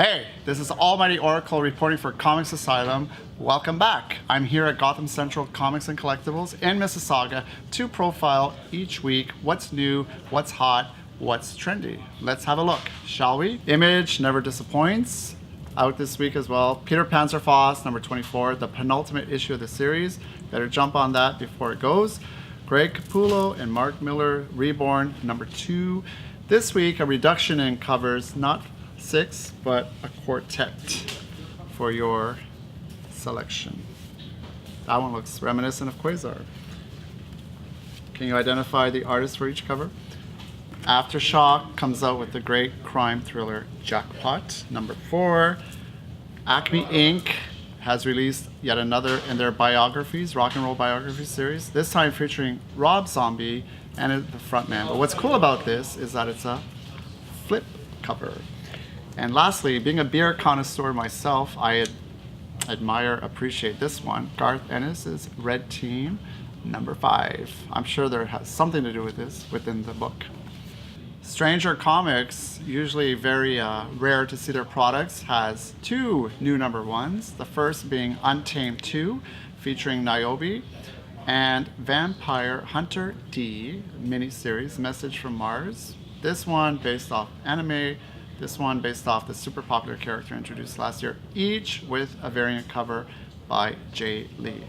Hey, this is Almighty Oracle reporting for Comics Asylum. Welcome back. I'm here at Gotham Central Comics and Collectibles in Mississauga to profile each week what's new, what's hot, what's trendy. Let's have a look, shall we? Image never disappoints. Out this week as well. Peter Panzerfaust, number 24, the penultimate issue of the series. Better jump on that before it goes. Greg Capullo and Mark Miller, Reborn, number 2. This week, a reduction in covers, not 6, but a quartet for your selection. That one looks reminiscent of Quasar. Can you identify the artist for each cover? Aftershock comes out with the great crime thriller Jackpot, number 4. Acme Inc. has released yet another in their biographies, rock and roll biography series, this time featuring Rob Zombie and the frontman. But what's cool about this is that it's a flip cover. And lastly, being a beer connoisseur myself, I admire, appreciate this one. Garth Ennis's Red Team, number 5. I'm sure there has something to do with this within the book. Stranger Comics, usually very rare to see their products, has 2 new number 1s. The first being Untamed 2, featuring Niobe, and Vampire Hunter D miniseries, Message from Mars. This one based off anime, this one based off the super popular character introduced last year, each with a variant cover by Jay Lee.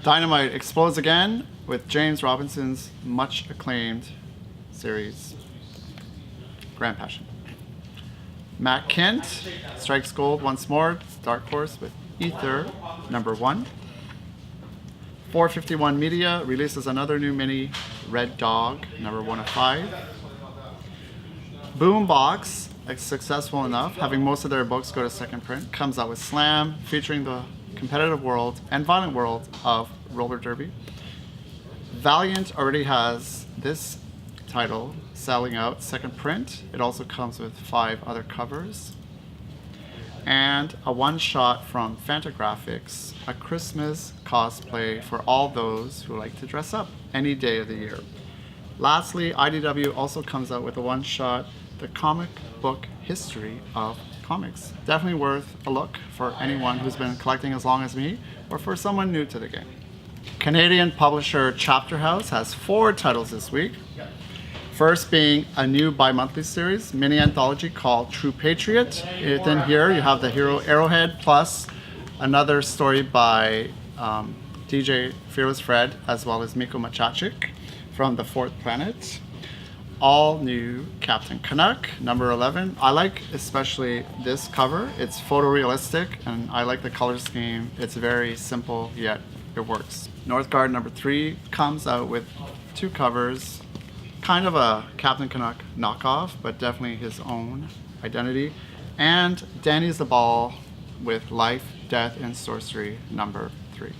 Dynamite explodes again with James Robinson's much acclaimed series, Grand Passion. Matt Kent strikes gold once more, Dark Horse with Ether, number 1. 451 Media releases another new mini, Red Dog, number 1 of 5. Boombox, successful enough, having most of their books go to second print, comes out with Slam, featuring the competitive world and violent world of roller derby. Valiant already has this title selling out second print. It also comes with 5 other covers. And a one-shot from Fantagraphics, a Christmas cosplay for all those who like to dress up any day of the year. Lastly, IDW also comes out with a one-shot, The Comic Book History of Comics. Definitely worth a look for anyone who's been collecting as long as me, or for someone new to the game. Canadian publisher Chapter House has 4 titles this week. First being a new bi-monthly series, mini anthology called True Patriot. Within here you have the hero Arrowhead, plus another story by DJ Fearless Fred, as well as Miko Machachik from the 4th Planet. All new Captain CANUCK, number 11. I like especially this cover. It's photorealistic and I like the color scheme. It's very simple, yet it works. Northgard, number 3, comes out with 2 covers. Kind of a Captain CANUCK knockoff, but definitely his own identity. And Danny's the Ball with Life, Death, and Sorcery, number 3.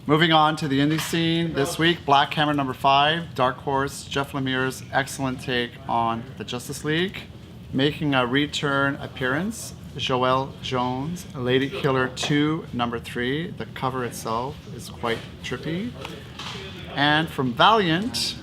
Moving on to the indie scene this week, Black Hammer number 5, Dark Horse, Jeff Lemire's excellent take on the Justice League. Making a return appearance, Joelle Jones, Lady Killer 2, number 3. The cover itself is quite trippy. And from Valiant,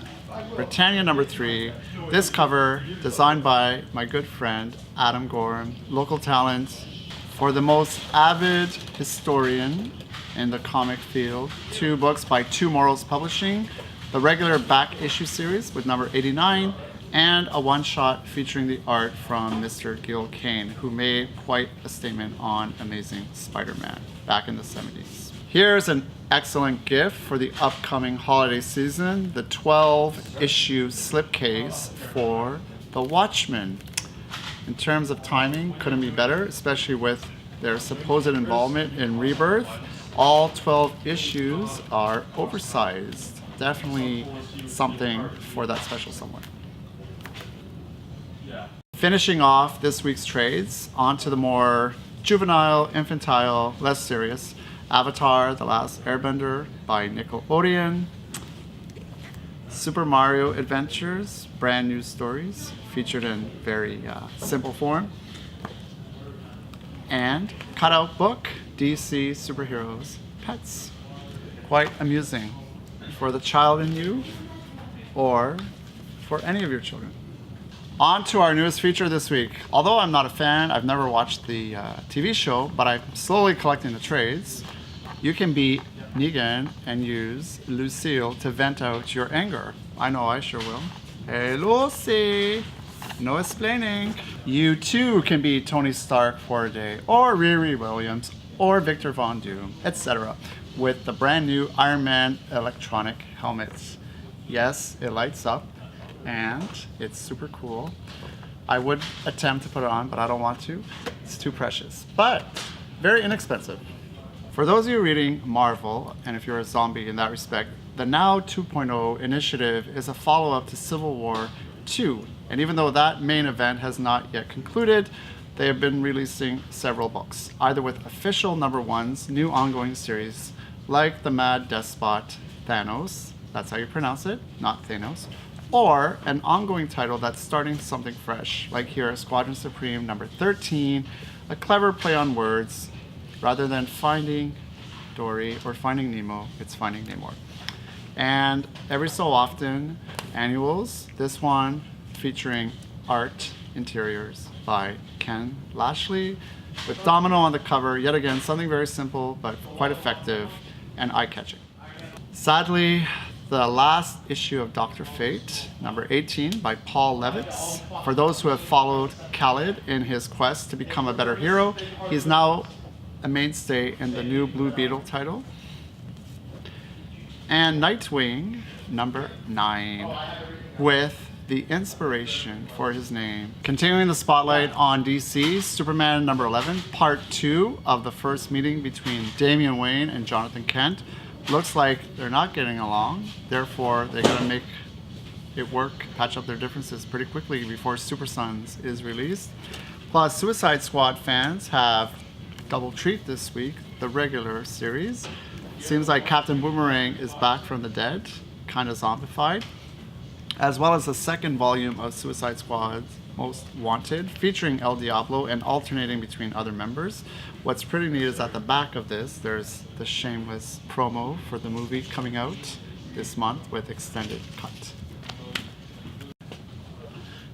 Britannia number 3, this cover designed by my good friend Adam Gorham, local talent for the most avid historian in the comic field. 2 books by Two Morals Publishing, the regular back issue series with number 89, and a one-shot featuring the art from Mr. Gil Kane, who made quite a statement on Amazing Spider-Man back in the 70s. Here's an excellent gift for the upcoming holiday season, the 12-issue slipcase for The Watchmen. In terms of timing, couldn't be better, especially with their supposed involvement in Rebirth. All 12 issues are oversized. Definitely something for that special someone. Finishing off this week's trades, onto the more juvenile, infantile, less serious. Avatar: The Last Airbender by Nickelodeon. Super Mario Adventures, brand new stories, featured in very simple form. And cutout book, DC Superheroes Pets. Quite amusing for the child in you, or for any of your children. On to our newest feature this week. Although I'm not a fan, I've never watched the TV show, but I'm slowly collecting the trades. You can be Negan and use Lucille to vent out your anger. I know I sure will. Hey Lucy! No explaining. You too can be Tony Stark for a day, or Riri Williams, or Victor Von Doom, etc. with the brand new Iron Man electronic helmets. Yes, it lights up and it's super cool. I would attempt to put it on, but I don't want to. It's too precious, but very inexpensive. For those of you reading Marvel, and if you're a zombie in that respect, the Now 2.0 initiative is a follow-up to Civil War 2. And even though that main event has not yet concluded, they have been releasing several books, either with official #1s, new ongoing series, like the Mad Despot THANOS, that's how you pronounce it, not Thanos, or an ongoing title that's starting something fresh, like here, Squadron Supreme #13, a clever play on words. Rather than Finding Dory or Finding Nemo, it's Finding Namor. And every so often, annuals, this one featuring art interiors by Ken Lashley, with Domino on the cover. Yet again, something very simple but quite effective and eye-catching. Sadly, the last issue of Dr. Fate, #18 by Paul Levitz. For those who have followed Khaled in his quest to become a better hero, he's now a mainstay in the new Blue Beetle title. And Nightwing, #9, with the inspiration for his name. Continuing the spotlight on DC, Superman #11, part 2 of the first meeting between Damian Wayne and Jonathan Kent. Looks like they're not getting along, therefore they're gonna make it work, patch up their differences pretty quickly before Super Sons is released. Plus, Suicide Squad fans have double treat this week, the regular series. Seems like Captain Boomerang is back from the dead, kind of zombified, as well as the second volume of Suicide Squad's Most Wanted, featuring El Diablo and alternating between other members. What's pretty neat is at the back of this, there's the shameless promo for the movie coming out this month with extended cut.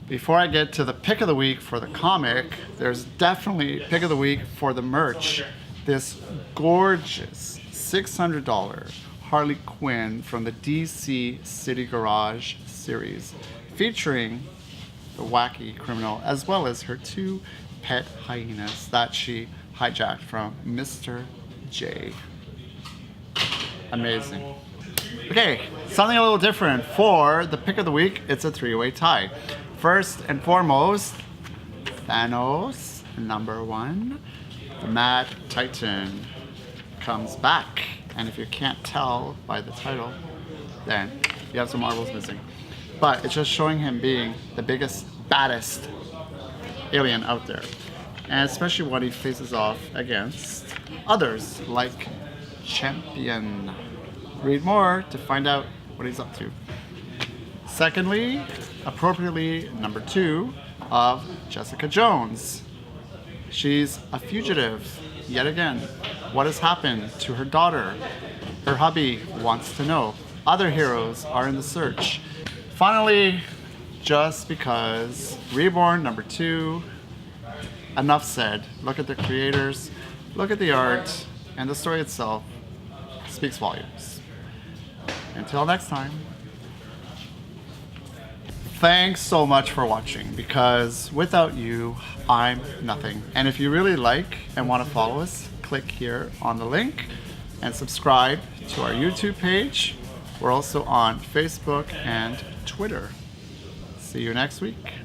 Before I get to the pick of the week for the comic, there's definitely pick of the week for the merch. This gorgeous $600 Harley Quinn from the DC City Garage series, featuring the wacky criminal as well as her 2 pet hyenas that she hijacked from Mr. J. Amazing. Okay, something a little different for the pick of the week. It's a 3-way tie. First and foremost, THANOS, #1, the Mad Titan, comes back. And if you can't tell by the title, then you have some marbles missing. But it's just showing him being the biggest, baddest alien out there. And especially when he faces off against others like Champion. Read more to find out what he's up to. Secondly, appropriately, #2 of Jessica Jones. She's a fugitive, yet again. What has happened to her daughter? Her hubby wants to know. Other heroes are in the search. Finally, just because, REBORN #2, enough said. Look at the creators, look at the art, and the story itself speaks volumes. Until next time. Thanks so much for watching, because without you, I'm nothing. And if you really like and want to follow us, click here on the link and subscribe to our YouTube page. We're also on Facebook and Twitter. See you next week.